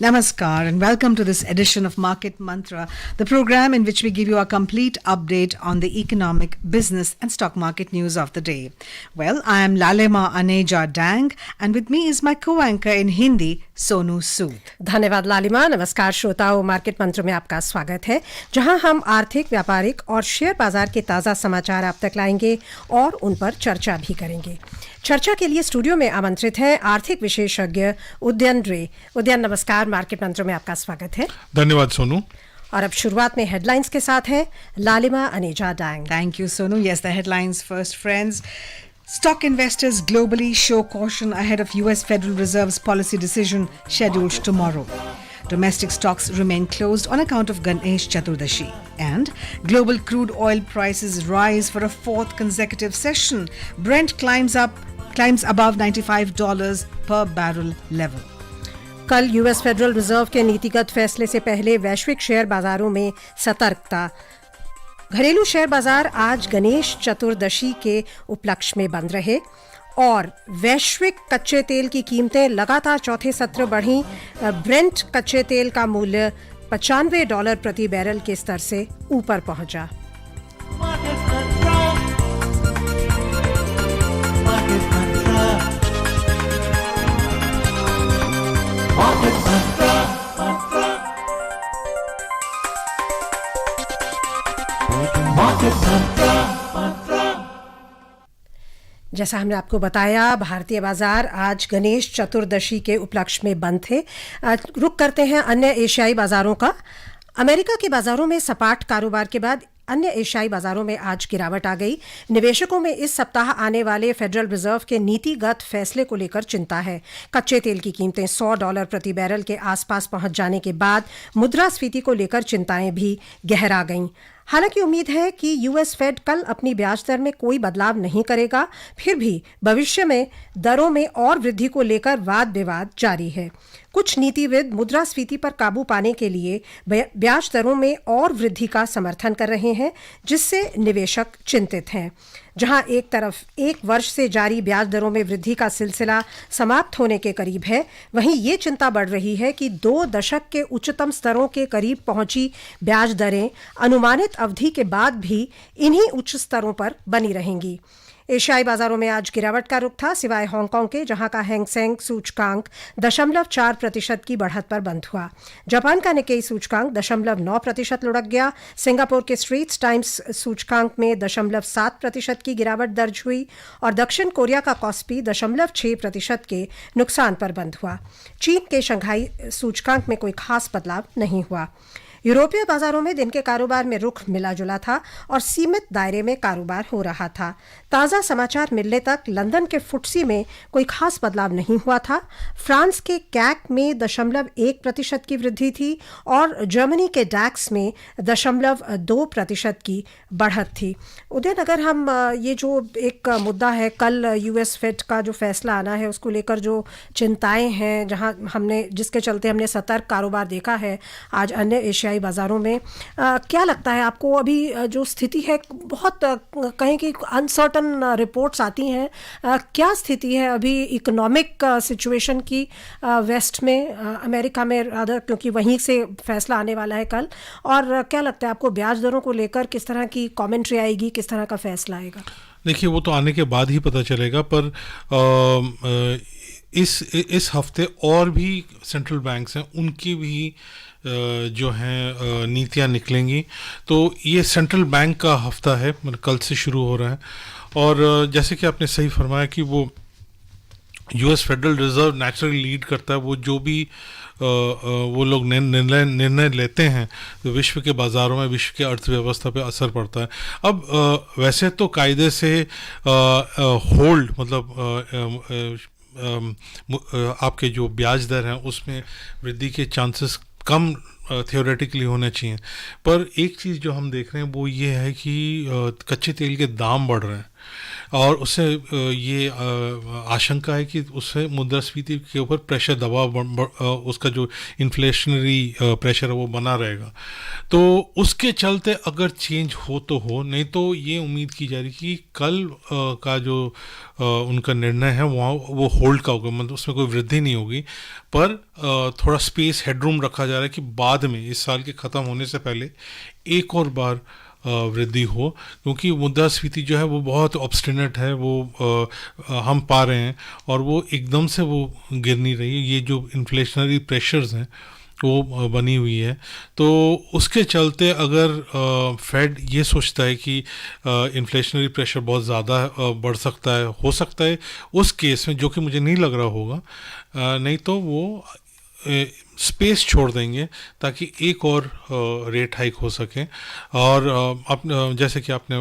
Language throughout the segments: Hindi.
Namaskar and welcome to this edition of Market Mantra, the program in which we give you a complete update on the economic, business and stock market news of the day. Well, I am Lalema Aneja Dang and with me is my co-anchor in Hindi, Sonu Sood. धन्यवाद लालिमा। नमस्कार श्रोताओं, मार्केट मंत्र में आपका स्वागत है, जहां हम आर्थिक, व्यापारिक और शेयर बाजार के ताज़ा समाचार आप तक लाएंगे और उन पर चर्चा भी करेंगे। चर्चा के लिए स्टूडियो में आमंत्रित है आर्थिक विशेषज्ञ उदयन रे। उदयन नमस्कार, मार्केट मंत्र में आपका स्वागत है। धन्यवाद सोनू। और अब शुरुआत में हेडलाइंस के साथ है लालिमा अनेजा डांग। Thank you, Sonu. Yes, the headlines first, friends. Stock investors globally show caution ahead of US Federal Reserve's policy decision scheduled tomorrow. Domestic stocks remain closed on account of Ganesh Chaturdashi. And global crude oil prices rise for a fourth consecutive session. Brent climbs above $95 per barrel level. कल यूएस फेडरल रिजर्व के नीतिगत फैसले से पहले वैश्विक शेयर बाजारों में सतर्कता। घरेलू शेयर बाजार आज गणेश चतुर्दशी के उपलक्ष्य में बंद रहे और वैश्विक कच्चे तेल की कीमतें लगातार चौथे सत्र बढ़ीं। ब्रेंट कच्चे तेल का मूल्य $95 प्रति बैरल के स्तर से ऊपर पहुंचा। जैसा हमने आपको बताया, भारतीय बाजार आज गणेश चतुर्दशी के उपलक्ष्य में बंद थे। रुक करते हैं अन्य एशियाई बाजारों का। अमेरिका के बाजारों में सपाट कारोबार के बाद अन्य एशियाई बाजारों में आज गिरावट आ गई। निवेशकों में इस सप्ताह आने वाले फेडरल रिजर्व के नीतिगत फैसले को लेकर चिंता है। कच्चे तेल की कीमतें $100 प्रति बैरल के आसपास पहुंच जाने के बाद मुद्रास्फीति को लेकर चिंताएं भी गहरा गईं। हालांकि उम्मीद है कि यूएस फेड कल अपनी ब्याज दर में कोई बदलाव नहीं करेगा। फिर भी भविष्य में दरों में और वृद्धि को लेकर वाद विवाद जारी है। कुछ नीतिविद मुद्रास्फीति पर काबू पाने के लिए ब्याज दरों में और वृद्धि का समर्थन कर रहे हैं, जिससे निवेशक चिंतित हैं। जहां एक तरफ एक वर्ष से जारी ब्याज दरों में वृद्धि का सिलसिला समाप्त होने के करीब है, वहीं ये चिंता बढ़ रही है कि 2 दशक के उच्चतम स्तरों के करीब पहुंची ब्याज दरें अनुमानित अवधि के बाद भी इन्हीं उच्च स्तरों पर बनी रहेंगी। एशियाई बाजारों में आज गिरावट का रुख था, सिवाय हांगकांग के, जहां का हैंगसेंग सूचकांक 0.4% की बढ़त पर बंद हुआ। जापान का निक्केई सूचकांक 0.9% लुढ़क गया। सिंगापुर के स्ट्रेट्स टाइम्स सूचकांक में 0.7% की गिरावट दर्ज हुई और दक्षिण कोरिया का कॉस्पी 0.6% के नुकसान पर बंद हुआ। चीन के शंघाई सूचकांक में कोई खास बदलाव नहीं हुआ। यूरोपीय बाजारों में दिन के कारोबार में रुख मिला जुला था और सीमित दायरे में कारोबार हो रहा था। ताज़ा समाचार मिलने तक लंदन के फुटसी में कोई खास बदलाव नहीं हुआ था। फ्रांस के कैक में 0.1% की वृद्धि थी और जर्मनी के डैक्स में 0.2% की बढ़त थी। उदयन, अगर हम ये जो एक मुद्दा है, कल यूएस फेड का जो फैसला आना है उसको लेकर जो चिंताएं हैं, जहां जिसके चलते हमने सतर्क कारोबार देखा है आज अन्य एशियाई बाजारों में, क्या लगता है आपको? अभी जो स्थिति है, बहुत कहें कि अनसर्टन रिपोर्ट्स आती हैं, क्या स्थिति है अभी इकोनॉमिक सिचुएशन की वेस्ट में, अमेरिका में रादर, क्योंकि वहीं से फैसला आने वाला है कल, और क्या लगता है आपको ब्याज दरों को लेकर किस तरह की कमेंट्री आएगी, किस तरह का फैसला आएगा? देखिए, वो तो आने के बाद ही पता चलेगा, पर इस हफ्ते और भी सेंट्रल बैंक्स हैं, उनकी भी जो हैं नीतियां निकलेंगी। तो ये सेंट्रल बैंक का हफ्ता है, मतलब कल से शुरू हो रहा है। और जैसे कि आपने सही फरमाया कि वो US federal reserve naturally lead करता है, वो जो भी वो लोग निर्णय लेते हैं तो विश्व के बाज़ारों में, विश्व की अर्थव्यवस्था पे असर पड़ता है। अब वैसे तो कायदे से होल्ड, मतलब आपके जो ब्याज दर हैं उसमें वृद्धि के चांसेस कम थियोरेटिकली होने चाहिए, पर एक चीज़ जो हम देख रहे हैं वो ये है कि कच्चे तेल के दाम बढ़ रहे हैं। और उससे ये आशंका है कि उससे मुद्रास्फीति के ऊपर प्रेशर दबाव उसका जो इन्फ्लेशनरी प्रेशर है वो बना रहेगा। तो उसके चलते अगर चेंज हो तो हो, नहीं तो ये उम्मीद की जा रही कि कल का जो उनका निर्णय है वहाँ वो होल्ड का होगा, मतलब उसमें कोई वृद्धि नहीं होगी, पर थोड़ा स्पेस हेडरूम रखा जा रहा है कि बाद में इस साल के ख़त्म होने से पहले एक और बार वृद्धि हो, क्योंकि मुद्रास्फीति जो है वो बहुत ऑब्स्टिनेट है, वो हम पा रहे हैं और वो एकदम से वो गिर नहीं रही है। ये जो इन्फ्लेशनरी प्रेशर्स हैं वो बनी हुई है, तो उसके चलते अगर फेड ये सोचता है कि इन्फ्लेशनरी प्रेशर बहुत ज़्यादा बढ़ सकता है, हो सकता है उस केस में, जो कि मुझे नहीं लग रहा होगा, नहीं तो वो स्पेस छोड़ देंगे ताकि एक और रेट हाइक हो सके। और आप जैसे कि आपने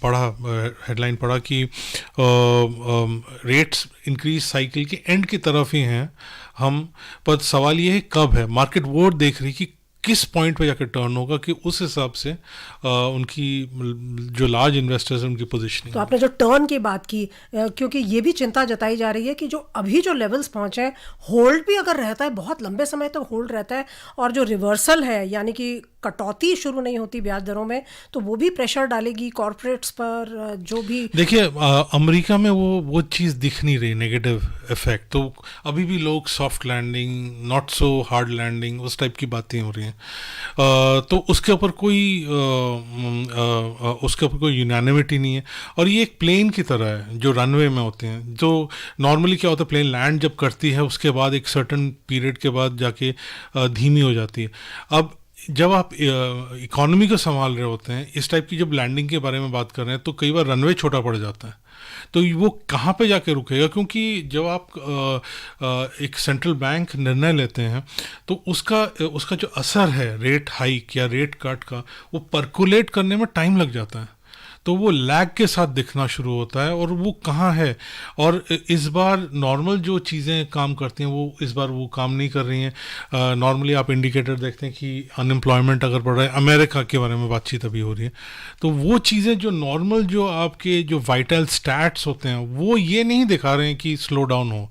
पढ़ा, हेडलाइन पढ़ा कि रेट्स इंक्रीज साइकिल के एंड की तरफ ही हैं हम, पर सवाल ये है कब है। मार्केट वो देख रही कि किस पॉइंट पे जाकर टर्न होगा, कि उस हिसाब से उनकी जो लार्ज इन्वेस्टर्स हैं उनकी पोजीशनिंग। तो आपने जो टर्न की बात की, क्योंकि ये भी चिंता जताई जा रही है कि जो अभी जो लेवल्स पहुंचे हैं, होल्ड भी अगर रहता है बहुत लंबे समय तक होल्ड रहता है, और जो रिवर्सल है यानी कि कटौती शुरू नहीं होती ब्याज दरों में, तो वो भी प्रेशर डालेगी कॉर्पोरेट्स पर। जो भी देखिए अमेरिका में वो चीज़ दिख नहीं रही, नेगेटिव इफेक्ट। तो अभी भी लोग soft landing, not so hard landing, उस टाइप की बातें हो रही हैं। तो उसके ऊपर कोई यूनानिमिटी नहीं है। और ये एक प्लेन की तरह है जो रनवे में होते हैं। जो नॉर्मली क्या होता है, प्लेन लैंड जब करती है उसके बाद एक सर्टन पीरियड के बाद जाके धीमी हो जाती है। अब जब आप इकोनॉमी को संभाल रहे होते हैं, इस टाइप की जब लैंडिंग के बारे में बात कर रहे हैं, तो कई बार रनवे छोटा पड़ जाता है, तो वो कहाँ पे जाके रुकेगा। क्योंकि जब आप एक सेंट्रल बैंक निर्णय लेते हैं तो उसका जो असर है रेट हाइक या रेट कट का, वो परकुलेट करने में टाइम लग जाता है, तो वो लैग के साथ दिखना शुरू होता है, और वो कहाँ है। और इस बार नॉर्मल जो चीज़ें काम करती हैं वो इस बार वो काम नहीं कर रही हैं। नॉर्मली आप इंडिकेटर देखते हैं कि अनएम्प्लॉयमेंट अगर बढ़ रहा है, अमेरिका के बारे में बातचीत अभी हो रही है, तो वो चीज़ें जो नॉर्मल जो आपके जो वाइटल स्टैट्स होते हैं वो ये नहीं दिखा रहे हैं कि स्लो डाउन हो,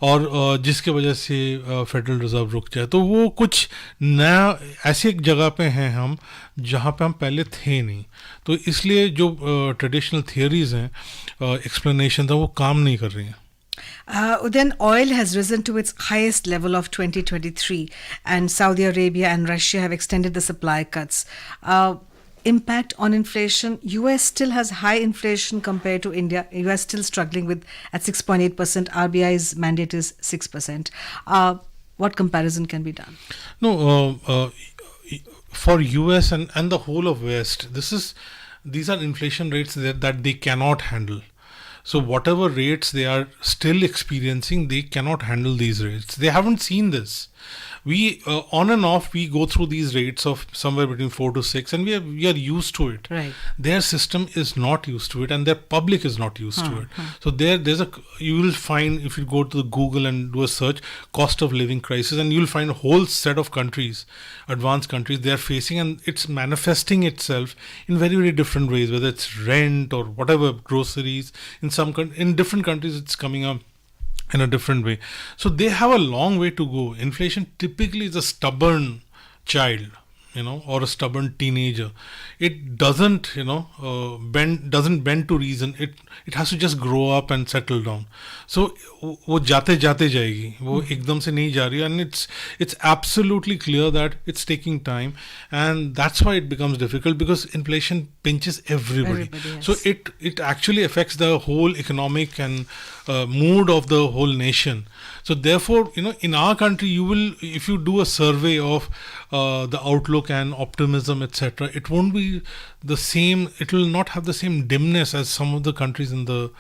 और जिसके वजह से फेडरल रिजर्व रुक जाए। तो वो कुछ नया ऐसी एक जगह पे हैं हम जहाँ पे हम पहले थे नहीं, तो इसलिए जो ट्रेडिशनल थियरीज हैं, एक्सप्लेनेशन था, वो काम नहीं कर रही हैं। Then oil has risen to its highest level of 2023, and Saudi Arabia and Russia have extended the supply cuts. Impact on inflation. US still has high inflation compared to India. US still struggling with at 6.8%. RBI's mandate is 6%. What comparison can be done? No, for US and the whole of West, these are inflation rates that they cannot handle. So whatever rates they are still experiencing, they cannot handle these rates. They haven't seen this. We on and off we go through these rates of somewhere between 4 to 6, and we are used to it. Right. Their system is not used to it, and their public is not used to it. So you will find, if you go to the Google and do a search, cost of living crisis, and you'll find a whole set of countries, advanced countries, they are facing, and it's manifesting itself in very, very different ways, whether it's rent or whatever, groceries. In different countries it's coming up in a different way. So they have a long way to go. Inflation typically is a stubborn child, or a stubborn teenager. It doesn't, bend to reason. It has to just grow up and settle down. So वो जाते जाएगी, वो एकदम से नहीं जा रही, and it's absolutely clear that it's taking time, and that's why it becomes difficult, because inflation pinches everybody. Yes. So it actually affects the whole economic and mood of the whole nation. So therefore, in our country, if you do a survey of the outlook and optimism, etc., it won't be the same. It will not have the same dimness as some of the countries in the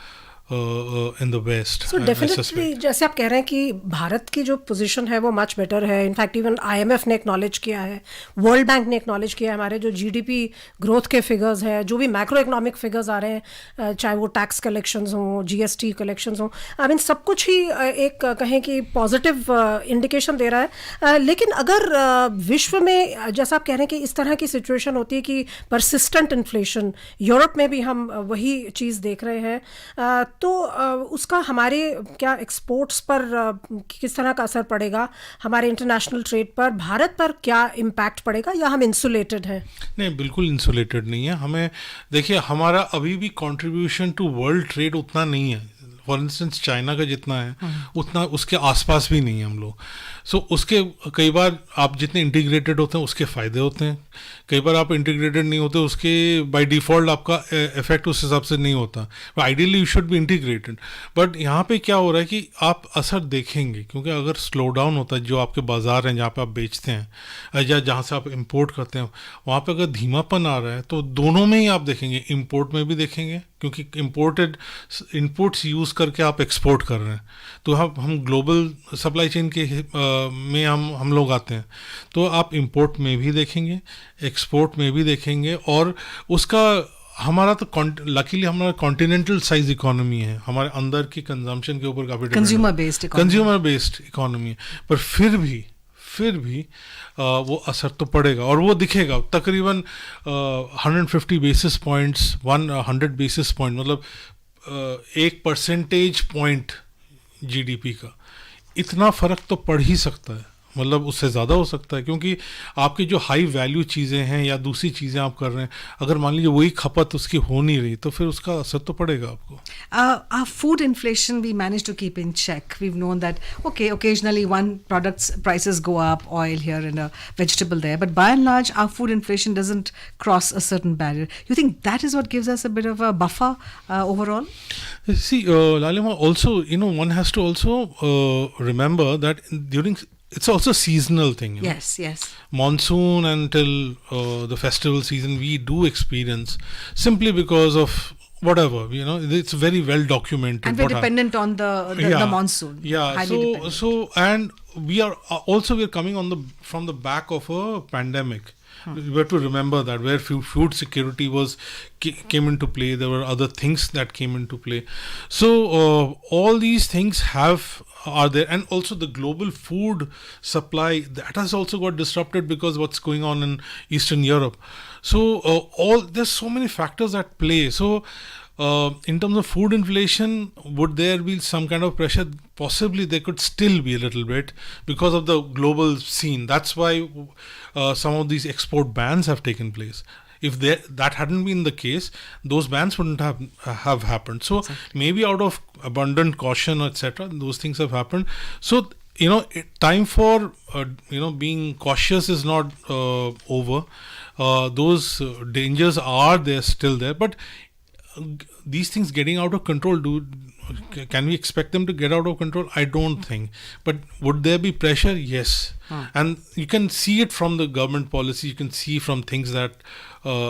in the West. So I definitely suspect. जैसे आप कह रहे हैं कि भारत की जो पोजीशन है वो मच बेटर है, इनफैक्ट इवन आईएमएफ ने एक्नॉलेज किया है, वर्ल्ड बैंक ने एक्नॉलेज किया है, हमारे जो जीडीपी ग्रोथ के फिगर्स हैं, जो भी मैक्रो इकोनॉमिक फिगर्स आ रहे हैं, चाहे वो टैक्स कलेक्शंस हों, जीएसटी कलेक्शंस हों, आई मीन सब कुछ ही एक कहें कि पॉजिटिव इंडिकेशन दे रहा है। लेकिन अगर विश्व में जैसा आप कह रहे हैं कि इस तरह की सिचुएशन होती है कि परसिस्टेंट इन्फ्लेशन, यूरोप में भी हम वही चीज़ देख रहे हैं, तो उसका हमारे क्या एक्सपोर्ट्स पर किस तरह का असर पड़ेगा, हमारे इंटरनेशनल ट्रेड पर, भारत पर क्या इम्पैक्ट पड़ेगा, या हम इंसुलेटेड हैं? नहीं, बिल्कुल इंसुलेटेड नहीं है। हमें देखिए, हमारा अभी भी कंट्रीब्यूशन टू वर्ल्ड ट्रेड उतना नहीं है। फॉर इंस्टेंस चाइना का जितना है उतना उसके आसपास भी नहीं है हम लोग। सो उसके कई बार आप जितने इंटीग्रेटेड होते हैं उसके फ़ायदे होते हैं, कई बार आप इंटीग्रेटेड नहीं होते, उसके बाय डिफ़ॉल्ट आपका इफेक्ट उस हिसाब से नहीं होता। Ideally you should be integrated, but यहाँ पे क्या हो रहा है कि आप असर देखेंगे, क्योंकि अगर स्लो डाउन होता है, जो आपके बाज़ार हैं जहाँ पे आप बेचते हैं या जहाँ से आप इंपोर्ट करते हैं, वहाँ पे अगर धीमापन आ रहा है तो दोनों में ही आप देखेंगे, इंपोर्ट में भी देखेंगे, क्योंकि इम्पोर्टेड इनपुट्स यूज़ करके आप एक्सपोर्ट कर रहे हैं, तो हम ग्लोबल सप्लाई चेन के में हम लोग आते हैं, तो आप इंपोर्ट में भी देखेंगे, एक्सपोर्ट में भी देखेंगे। और उसका हमारा तो लकीली हमारा कॉन्टिनेंटल साइज इकोनॉमी है, हमारे अंदर की कंजम्पशन के ऊपर काफ़ी कंज्यूमर बेस्ड इकोनॉमी है, पर फिर भी वो असर तो पड़ेगा और वो दिखेगा। तकरीबन 150 बेसिस पॉइंट्स, 100 बेसिस पॉइंट, मतलब 1 परसेंटेज पॉइंट जीडीपी का, इतना फ़र्क तो पड़ ही सकता है, मतलब उससे ज़्यादा हो सकता है, क्योंकि आपकी जो हाई वैल्यू चीज़ें हैं या दूसरी चीज़ें आप कर रहे हैं, अगर मान लीजिए वही खपत उसकी हो नहीं रही, तो फिर उसका असर तो पड़ेगा आपको। Our food inflation we managed to keep in check. We've known that, okay, occasionally one product's prices go up, oil here and a vegetable there, but by and large our food inflation doesn't cross a certain barrier. You think that is what gives us a bit of a buffer overall? See, Lalima, also, one has to also remember that it's also a seasonal thing. Yes. Monsoon until the festival season, we do experience, simply because of whatever, it's very well documented. And we're dependent on the monsoon. Yeah, Highly dependent. so and we are coming from the back of a pandemic. We have to remember that where food security came into play, there were other things that came into play. So all these things are there, and also the global food supply that has also got disrupted because what's going on in Eastern Europe. So there's so many factors at play. So in terms of food inflation, would there be some kind of pressure? Possibly there could still be a little bit because of the global scene. That's why some of these export bans have taken place. If that hadn't been the case, those bans wouldn't have happened. So maybe out of abundant caution, etc., those things have happened. So time for being cautious is not over. Those dangers are there, still there, but these things getting out of control, can we expect them to get out of control? I don't think. But would there be pressure? Yes. And you can see it from the government policy, you can see from things that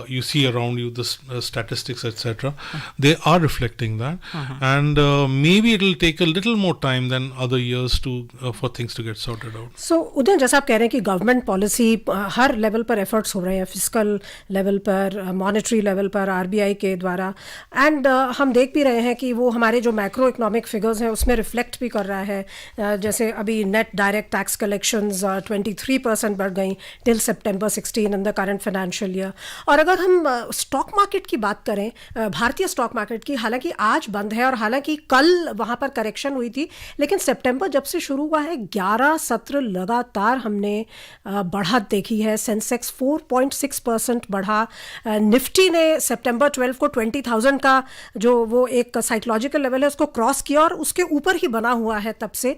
you see around you, the statistics, etc. They are reflecting that. And maybe it will take a little more time than other years for things to get sorted out. So उदय, जैसा आप कह रहे हैं कि गवर्नमेंट पॉलिसी हर लेवल पर एफर्ट्स हो रहे हैं, फिजिकल लेवल पर, मॉनेटरी लेवल पर, आरबीआई के द्वारा, एंड हम देख भी रहे हैं कि वो हमारे जो मैक्रो इकोनॉमिक फिगर्स हैं उसमें रिफ्लेक्ट भी कर रहा है। जैसे अभी नेट डायरेक्ट टैक्स कलेक्शंस 23% बढ़ गई till September 16 in the current financial year. और अगर हम स्टॉक मार्केट की बात करें, भारतीय स्टॉक मार्केट की, हालांकि आज बंद है और हालांकि कल वहाँ पर करेक्शन हुई थी, लेकिन सितंबर जब से शुरू हुआ है 11 सत्र लगातार हमने बढ़त देखी है। सेंसेक्स 4.6% बढ़ा, निफ्टी ने सितंबर 12 को 20,000 का जो वो एक साइकोलॉजिकल लेवल है उसको क्रॉस किया और उसके ऊपर ही बना हुआ है तब से।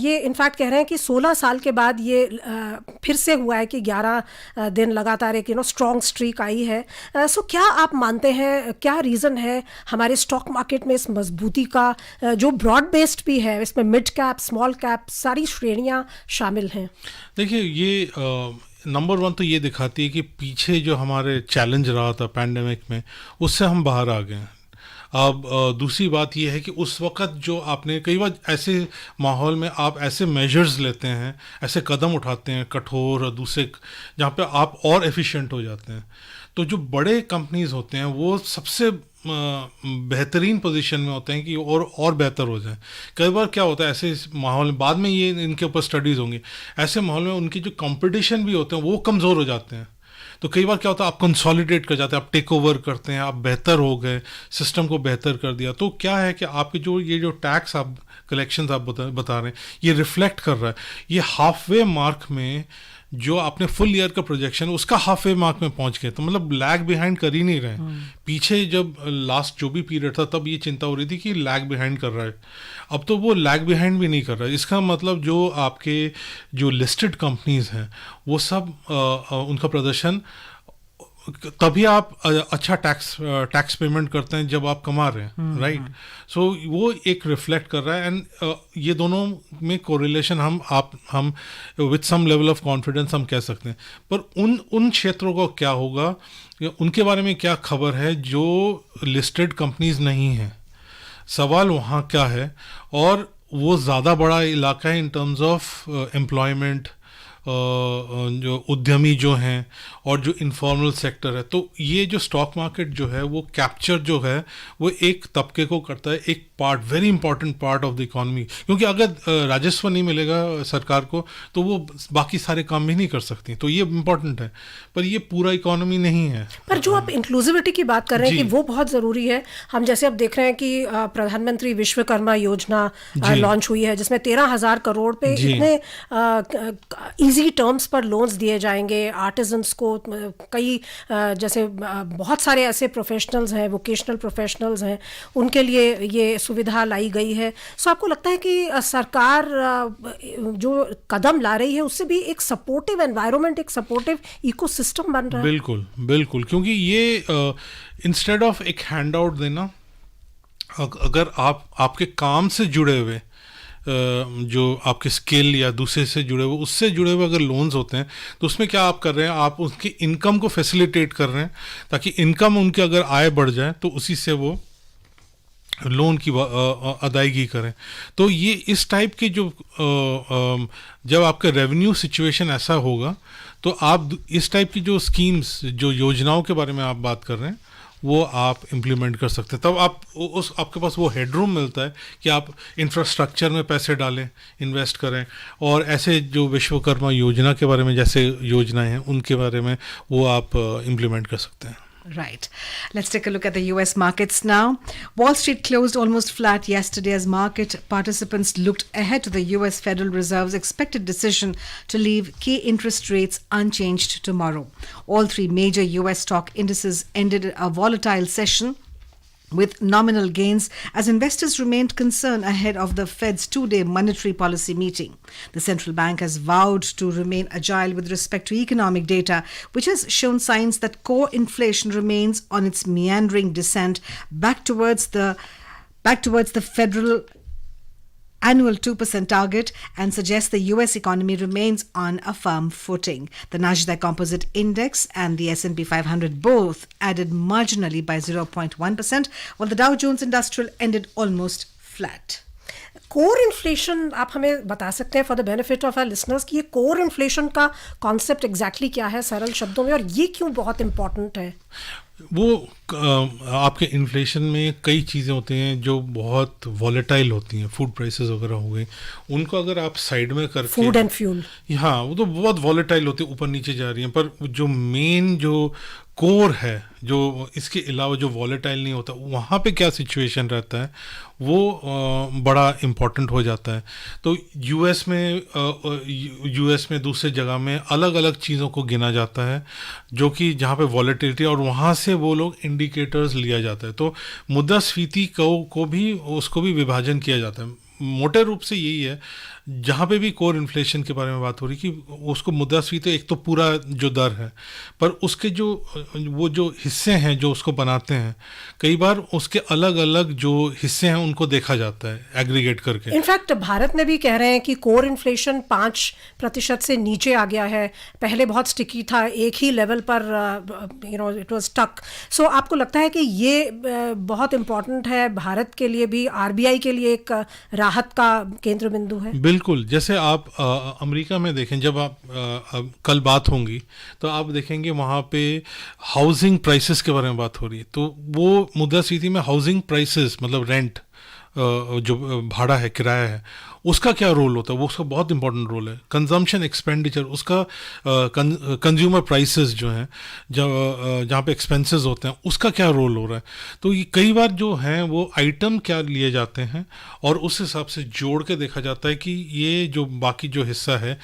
ये इनफैक्ट कह रहे हैं कि 16 साल के बाद ये फिर से हुआ है कि 11 दिन लगातार एक स्ट्रॉन्ग स्ट्रीक आई है। सो क्या आप मानते हैं, क्या रीज़न है हमारे स्टॉक मार्केट में इस मजबूती का, जो ब्रॉड बेस्ड भी है, इसमें मिड कैप, स्मॉल कैप, सारी श्रेणियां शामिल हैं? देखिए, ये नंबर 1 तो ये दिखाती है कि पीछे जो हमारे चैलेंज रहा था पैंडेमिक में, उससे हम बाहर आ गए हैं। अब दूसरी बात यह है कि उस वक्त जो आपने कई बार ऐसे माहौल में आप ऐसे मेजर्स लेते हैं, ऐसे कदम उठाते हैं कठोर और दूसरे, जहाँ पे आप और एफिशिएंट हो जाते हैं। तो जो बड़े कंपनीज होते हैं वो सबसे बेहतरीन पोजीशन में होते हैं कि और बेहतर हो जाए। कई बार क्या होता है ऐसे माहौल में, बाद में ये इनके ऊपर स्टडीज़ होंगी, ऐसे माहौल में उनकी जो कंपटीशन भी होते हैं वो कमज़ोर हो जाते हैं। तो कई बार क्या होता है आप कंसोलिडेट कर जाते हैं, आप टेक ओवर करते हैं, आप बेहतर हो गए, सिस्टम को बेहतर कर दिया। तो क्या है कि आपके जो टैक्स आप कलेक्शंस आप बता रहे हैं, ये रिफ्लेक्ट कर रहा है। ये हाफ वे मार्क में जो आपने फुल ईयर का प्रोजेक्शन उसका हाफ वे मार्क में पहुंच गए, तो मतलब लैग बिहाइंड कर ही नहीं रहे। पीछे जब लास्ट जो भी पीरियड था तब ये चिंता हो रही थी कि लैग बिहाइंड कर रहा है, अब तो वो लैग बिहाइंड भी नहीं कर रहा है। इसका मतलब जो आपके जो लिस्टेड कंपनीज हैं वो सब उनका प्रदर्शन, तभी आप अच्छा टैक्स पेमेंट करते हैं जब आप कमा रहे हैं, राइट। सो वो एक रिफ्लेक्ट कर रहा है। एंड ये दोनों में कोरिलेशन हम with some level of confidence हम कह सकते हैं। पर उन क्षेत्रों को क्या होगा, उनके बारे में क्या खबर है जो लिस्टेड कंपनीज नहीं हैं, सवाल वहाँ क्या है। और वो ज़्यादा बड़ा इलाका है इन टर्म्स ऑफ एम्प्लॉयमेंट, जो उद्यमी जो हैं और जो इनफॉर्मल सेक्टर है। तो ये जो स्टॉक मार्केट जो है वो कैप्चर जो है वो एक तबके को करता है, एक part, very important part of the economy. क्योंकि अगर राजस्व नहीं मिलेगा सरकार को तो वो बाकी सारे काम भी नहीं कर सकती, तो ये इम्पॉर्टेंट है। पर ये पूरा इकोनॉमी नहीं है। पर जो आप इंक्लूसिविटी की बात कर रहे हैं कि वो बहुत ज़रूरी है। हम जैसे अब देख रहे हैं कि प्रधानमंत्री विश्वकर्मा योजना लॉन्च हुई है, जिसमें 13,000 करोड़ पे इतने इजी टर्म्स पर लोन्स दिए जाएंगे आर्टिजन्स को। कई जैसे बहुत सारे ऐसे प्रोफेशनल्स हैं, वोकेशनल प्रोफेशनल्स हैं, उनके लिए ये सुविधा लाई गई है। सो आपको लगता है कि सरकार जो कदम ला रही है उससे भी एक सपोर्टिव एनवायरनमेंट, एक सपोर्टिव इकोसिस्टम बन रहा है? बिल्कुल बिल्कुल, क्योंकि ये इंस्टेड ऑफ एक हैंड आउट देना, अगर आपके काम से जुड़े हुए जो आपके स्किल या दूसरे से जुड़े हुए, उससे जुड़े हुए अगर लोन्स होते हैं तो उसमें क्या आप कर रहे हैं, आप उसकी इनकम को फैसिलिटेट कर रहे हैं, ताकि इनकम उनके अगर आय बढ़ जाए तो उसी से वो लोन की अदायगी करें। तो ये इस टाइप के जो जब आपका रेवेन्यू सिचुएशन ऐसा होगा तो आप इस टाइप की जो स्कीम्स, जो योजनाओं के बारे में आप बात कर रहे हैं, वो आप इम्प्लीमेंट कर सकते हैं। तब आपके पास वो हेडरूम मिलता है कि आप इंफ्रास्ट्रक्चर में पैसे डालें, इन्वेस्ट करें, और ऐसे जो विश्वकर्मा योजना के बारे में जैसे योजनाएं हैं उनके बारे में वो आप इम्प्लीमेंट कर सकते हैं। Right. Let's take a look at the US markets now. Wall Street closed almost flat yesterday as market participants looked ahead to the US Federal Reserve's expected decision to leave key interest rates unchanged tomorrow. All three major US stock indices ended a volatile session with nominal gains as investors remained concerned ahead of the Fed's two-day monetary policy meeting. The central bank has vowed to remain agile with respect to economic data, which has shown signs that core inflation remains on its meandering descent back towards the federal annual 2% target, and suggests the US economy remains on a firm footing. The Nasdaq Composite Index and the S&P 500 both added marginally by 0.1%, while the Dow Jones Industrial ended almost flat. Core inflation आप हमें बता सकते हैं for the benefit of our listeners कि ये कोर इन्फ्लेशन का कॉन्सेप्ट एग्जैक्टली क्या है सरल शब्दों में, और ये क्यों बहुत इंपॉर्टेंट है? वो आपके इन्फ्लेशन में कई चीज़ें होती हैं जो बहुत वॉलेटाइल होती हैं, फूड प्राइसेस वगैरह हो गई, उनको अगर आप साइड में करके, फूड एंड फ्यूल, हाँ वो तो बहुत वॉलेटाइल होती है, ऊपर नीचे जा रही हैं, पर जो मेन जो कोर है, जो इसके अलावा जो वॉलेटाइल नहीं होता, वहाँ पे क्या सिचुएशन रहता है वो बड़ा इम्पॉर्टेंट हो जाता है। तो यूएस में दूसरे जगह में अलग अलग चीज़ों को गिना जाता है जो कि जहाँ पे वॉलेटिलिटी, और वहाँ से वो लोग इंडिकेटर्स लिया जाता है। तो मुद्रास्फीति को भी उसको भी विभाजन किया जाता है। मोटे रूप से यही है, जहाँ पे भी कोर इन्फ्लेशन के बारे में बात हो रही कि उसको मुद्रास्फीति एक तो पूरा जो दर है, पर उसके जो वो जो हिस्से हैं जो उसको बनाते हैं, कई बार उसके अलग अलग जो हिस्से हैं उनको देखा जाता है एग्रीगेट करके। इनफैक्ट भारत में भी कह रहे हैं कि कोर इन्फ्लेशन 5% से नीचे आ गया है, पहले बहुत स्टिकी था, एक ही लेवल पर इट वाज स्टक। सो आपको लगता है कि ये बहुत इम्पोर्टेंट है भारत के लिए भी, आरबीआई के लिए एक राहत का केंद्र बिंदु है? बिल्कुल, जैसे आप अमेरिका में देखें, जब आप कल बात होंगी तो आप देखेंगे वहाँ पे हाउसिंग प्राइसेस के बारे में बात हो रही है, तो वो मुद्रास्फीति में हाउसिंग प्राइसेस मतलब रेंट जो भाड़ा है, किराया है, उसका क्या रोल होता है, वो उसका बहुत इंपॉर्टेंट रोल है। कंजम्पशन एक्सपेंडिचर, उसका कंज्यूमर प्राइसेस जो हैं, जहाँ पे एक्सपेंसेस होते हैं, उसका क्या रोल हो रहा है। तो ये कई बार जो हैं वो आइटम क्या लिए जाते हैं और उस हिसाब से जोड़ के देखा जाता है कि ये जो बाकी जो हिस्सा है,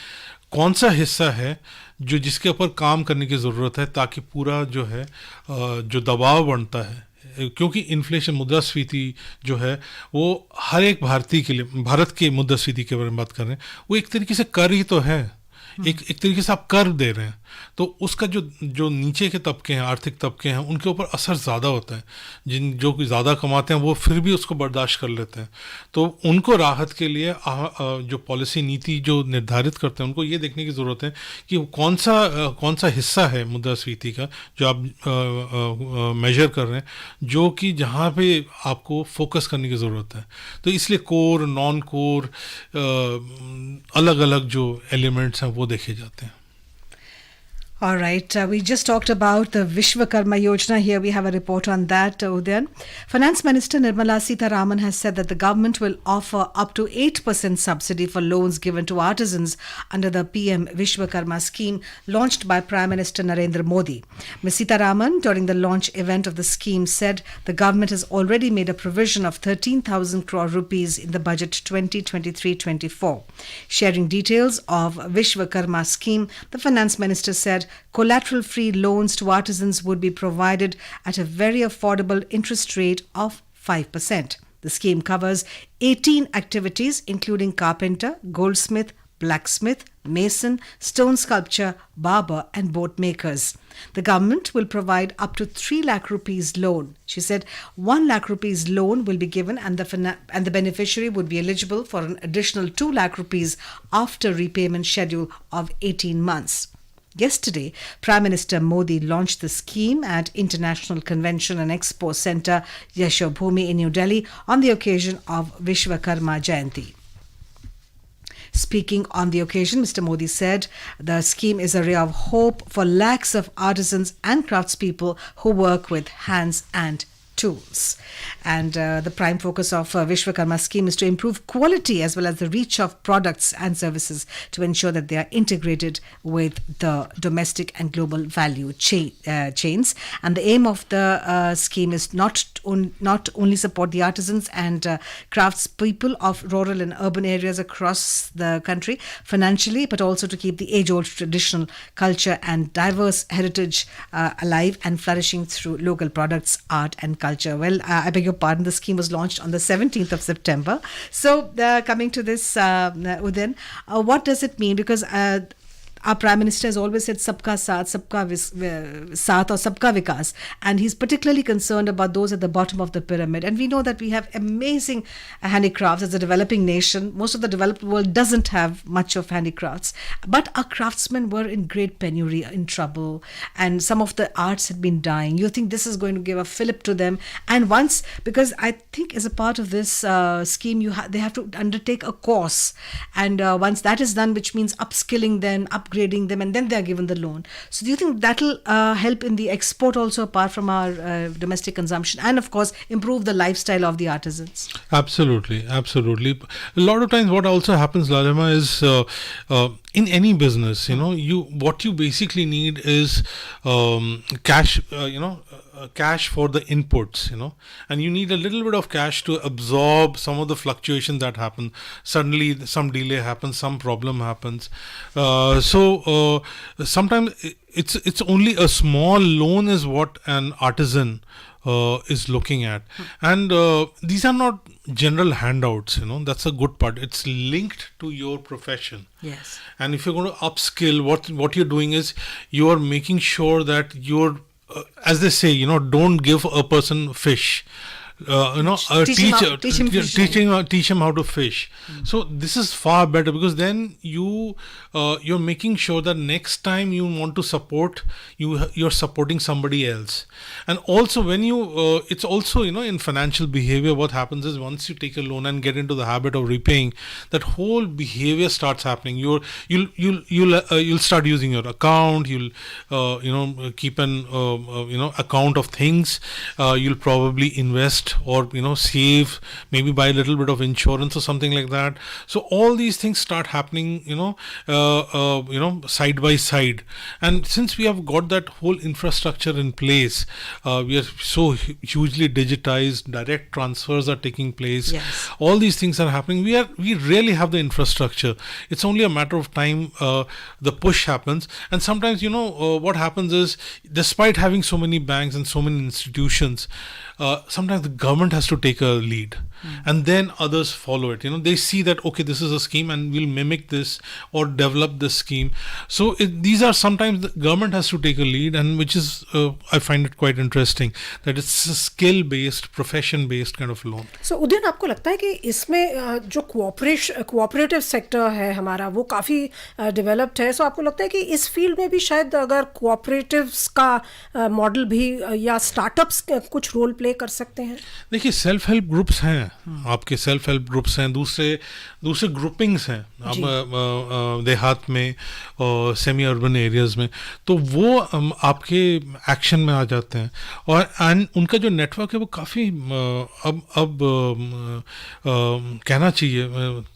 कौन सा हिस्सा है जो जिसके ऊपर काम करने की ज़रूरत है, ताकि पूरा जो है जो दबाव बनता है, क्योंकि इन्फ्लेशन मुद्रास्फीति जो है वो हर एक भारतीय के लिए, भारत के मुद्रास्फीति के बारे में बात कर रहे हैं, वो एक तरीके से कर ही तो है, एक तरीके से आप कर दे रहे हैं, तो उसका जो नीचे के तबके हैं, आर्थिक तबके हैं, उनके ऊपर असर ज़्यादा होता है। जो ज़्यादा कमाते हैं वो फिर भी उसको बर्दाश्त कर लेते हैं, तो उनको राहत के लिए जो पॉलिसी नीति जो निर्धारित करते हैं, उनको ये देखने की ज़रूरत है कि कौन सा हिस्सा है मुद्रास्फीति का जो आप मेजर कर रहे हैं, जो कि जहाँ पे आपको फोकस करने की ज़रूरत है। तो इसलिए कोर, नॉन कोर, अलग अलग जो एलिमेंट्स हैं वो देखे जाते हैं। All right, we just talked about the Vishwakarma Yojana. Here we have a report on that, Udayan. Finance Minister Nirmala Sitharaman has said that the government will offer up to 8% subsidy for loans given to artisans under the PM Vishwakarma scheme launched by Prime Minister Narendra Modi. Ms. Sitharaman, during the launch event of the scheme, said the government has already made a provision of 13,000 crore rupees in the budget 2023-24. Sharing details of Vishwakarma scheme, the Finance Minister said collateral-free loans to artisans would be provided at a very affordable interest rate of 5%. The scheme covers 18 activities including carpenter, goldsmith, blacksmith, mason, stone sculpture, barber and boat makers. The government will provide up to 3 lakh rupees loan. She said 1 lakh rupees loan will be given and the beneficiary would be eligible for an additional 2 lakh rupees after repayment schedule of 18 months. Yesterday, Prime Minister Modi launched the scheme at International Convention and Expo Centre, Yashobhumi in New Delhi on the occasion of Vishwakarma Jayanti. Speaking on the occasion, Mr. Modi said the scheme is a ray of hope for lakhs of artisans and craftspeople who work with hands and tools. And the prime focus of Vishwakarma scheme is to improve quality as well as the reach of products and services to ensure that they are integrated with the domestic and global value chains. And the aim of the scheme is not only support the artisans and craftspeople of rural and urban areas across the country financially, but also to keep the age-old traditional culture and diverse heritage alive and flourishing through local products, art and culture. Well, I beg your pardon, the scheme was launched on the 17th of September. So, coming to this, Udayan, what does it mean? Because our Prime Minister has always said Sabka Saath, Saath or Sabka Vikas, and he's particularly concerned about those at the bottom of the pyramid. And we know that we have amazing handicrafts as a developing nation. Most of the developed world doesn't have much of handicrafts, but our craftsmen were in great penury, in trouble, and some of the arts had been dying. You think this is going to give a fillip to them? And once, because I think as a part of this scheme, they have to undertake a course, and once that is done, which means upskilling them, upgrading them, and then they are given the loan. So do you think that will help in the export also, apart from our domestic consumption, and of course improve the lifestyle of the artisans? Absolutely. A lot of times what also happens, Lalima, is in any business, what you basically need is cash, cash for the inputs, and you need a little bit of cash to absorb some of the fluctuations that happen. Suddenly some delay happens, some problem happens. So sometimes it's only a small loan is what an artisan is looking at. And these are not general handouts, you know, that's a good part. It's linked to your profession. Yes. And if you're going to upskill, what you're doing is you're making sure that you're, as they say, you know, don't give a person fish. Teach him how to fish. So this is far better, because then you're making sure that next time you want to support, you're supporting somebody else. And also when you it's also, you know, in financial behavior, what happens is once you take a loan and get into the habit of repaying, that whole behavior starts happening. You'll start using your account. You'll keep an account of things. You'll probably invest, or save, maybe buy a little bit of insurance or something like that. So all these things start happening side by side. And since we have got that whole infrastructure in place, we are so hugely digitized, direct transfers are taking place. Yes. All these things are happening. We really have the infrastructure. It's only a matter of time the push happens. And sometimes what happens is, despite having so many banks and so many institutions, sometimes the government has to take a lead, and then others follow it. They see that, okay, this is a scheme and we'll mimic this or develop this scheme. So these are sometimes the government has to take a lead, and which is I find it quite interesting that it's a skill based, profession based kind of loan. So Udayan, आपको लगता है कि इसमें जो कोऑपरेटिव सेक्टर है हमारा, वो काफ़ी डेवलप्ड है, सो आपको लगता है कि इस फील्ड में भी शायद अगर कोऑपरेटिव्स का मॉडल भी या स्टार्टअप्स कुछ रोल प्ले कर सकते हैं? देखिए, सेल्फ हेल्प ग्रुप्स हैं, आपके सेल्फ हेल्प ग्रुप्स हैं, दूसरे ग्रुपिंग्स हैं अब देहात में और सेमी अर्बन एरियाज में, तो वो आपके एक्शन में आ जाते हैं। और उनका जो नेटवर्क है वो काफ़ी अब कहना चाहिए,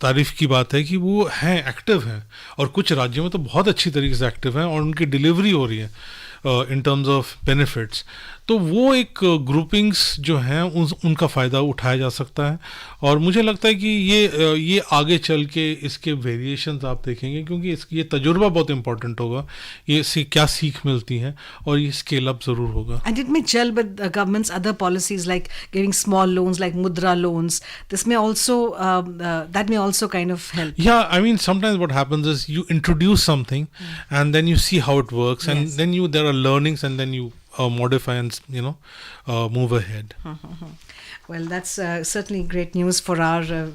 तारीफ़ की बात है कि वो हैं, एक्टिव हैं, और कुछ राज्यों में तो बहुत अच्छी तरीके से एक्टिव हैं और उनकी डिलीवरी हो रही है in terms of benefits. तो वो एक ग्रुपिंग्स जो हैं उनका फ़ायदा उठाया जा सकता है। और मुझे लगता है कि ये आगे चल के इसके वेरिएशंस आप देखेंगे, क्योंकि ये तजुर्बा बहुत इंपॉर्टेंट होगा, ये इससे क्या सीख मिलती है, और ये स्केल अप ज़रूर होगा। And it may gel with the government's other policies like giving small loans, like mudra loans. This may also that may also kind of help. Yeah, I mean, sometimes what happens is you introduce something and then you see how it works, and Yes. then there are learnings, and then you modify and move ahead. Well, that's certainly great news for our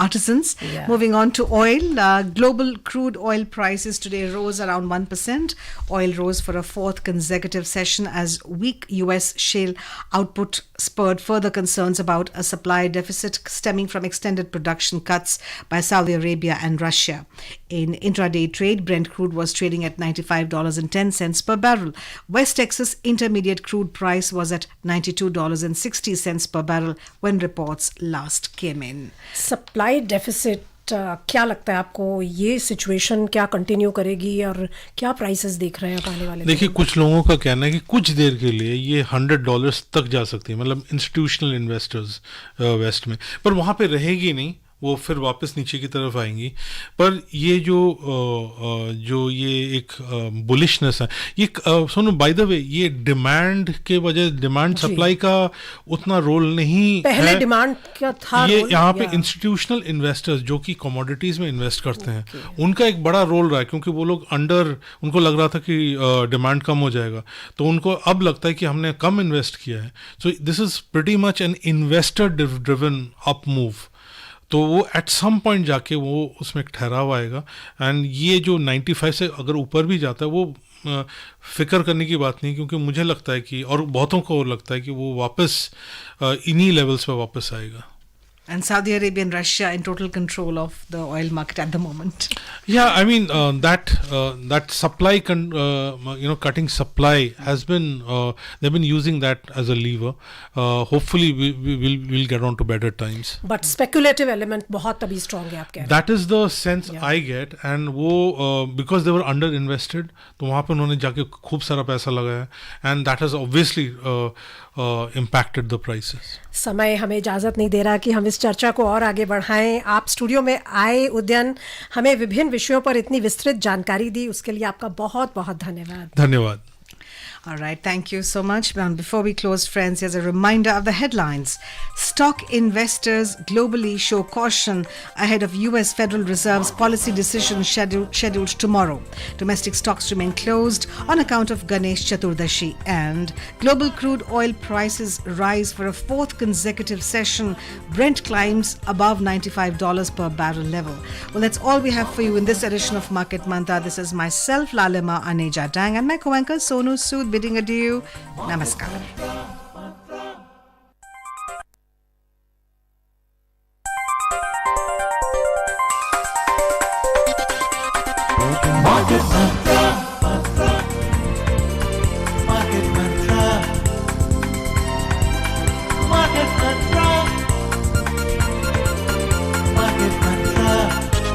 artisans. Yeah. Moving on to oil. Global crude oil prices today rose around 1%. Oil rose for a fourth consecutive session as weak US shale output spurred further concerns about a supply deficit stemming from extended production cuts by Saudi Arabia and Russia. In intraday trade, Brent crude was trading at $95.10 per barrel. West Texas Intermediate crude price was at $92.60 per barrel when reports last came in. Supply deficit, क्या लगता है आपको, ये सिचुएशन क्या कंटिन्यू करेगी और क्या प्राइसेस देख रहे हैं आप आने वाले? देखिए, कुछ लोगों का कहना है कि कुछ देर के लिए ये $100 तक जा सकती है, मतलब इंस्टीट्यूशनल इन्वेस्टर्स वेस्ट में, पर वहाँ पे रहेगी नहीं, वो फिर वापस नीचे की तरफ आएंगी। पर ये जो ये एक बुलिशनेस है, ये सुनो, बाय द वे, ये डिमांड के वजह, डिमांड सप्लाई का उतना रोल नहीं पहले है। डिमांड क्या था? ये यहाँ पे इंस्टीट्यूशनल इन्वेस्टर्स जो कि कमोडिटीज में इन्वेस्ट करते हैं, उनका एक बड़ा रोल रहा है, क्योंकि वो लोग उनको लग रहा था कि डिमांड कम हो जाएगा, तो उनको अब लगता है कि हमने कम इन्वेस्ट किया है। So this is pretty much an investor driven up move. तो वो एट सम पॉइंट जाके वो उसमें एक ठहराव आएगा, एंड ये जो 95 से अगर ऊपर भी जाता है, वो फिक्र करने की बात नहीं, क्योंकि मुझे लगता है कि, और बहुतों को लगता है कि वो वापस इन्हीं लेवल्स पे वापस आएगा। And Saudi Arabia and Russia in total control of the oil market at the moment. Yeah, I mean that supply, cutting supply has been they've been using that as a lever. Hopefully we'll get on to better times. But speculative element बहुत अभी स्ट्रॉन्ग है, आप कह रहे हैं? That is the sense I get, and वो because they were under invested, तो वहाँ पे उन्होंने जाके खूब सारा पैसा लगाया, and that has obviously impacted the prices. समय हमें इजाज़त नहीं दे रहा कि हम इस चर्चा को और आगे बढ़ाएं। आप स्टूडियो में आए उदयन, हमें विभिन्न विषयों पर इतनी विस्तृत जानकारी दी, उसके लिए आपका बहुत बहुत धन्यवाद। धन्यवाद। All right, thank you so much. Before we close, friends, here's a reminder of the headlines. Stock investors globally show caution ahead of US Federal Reserve's policy decision scheduled tomorrow. Domestic stocks remain closed on account of Ganesh Chaturdashi, and global crude oil prices rise for a fourth consecutive session. Brent climbs above $95 per barrel level. Well, that's all we have for you in this edition of Market Manta. This is myself, Lalima Aneja Dang, and my co-anchor Sonu Sood bidding adieu. Namaskar.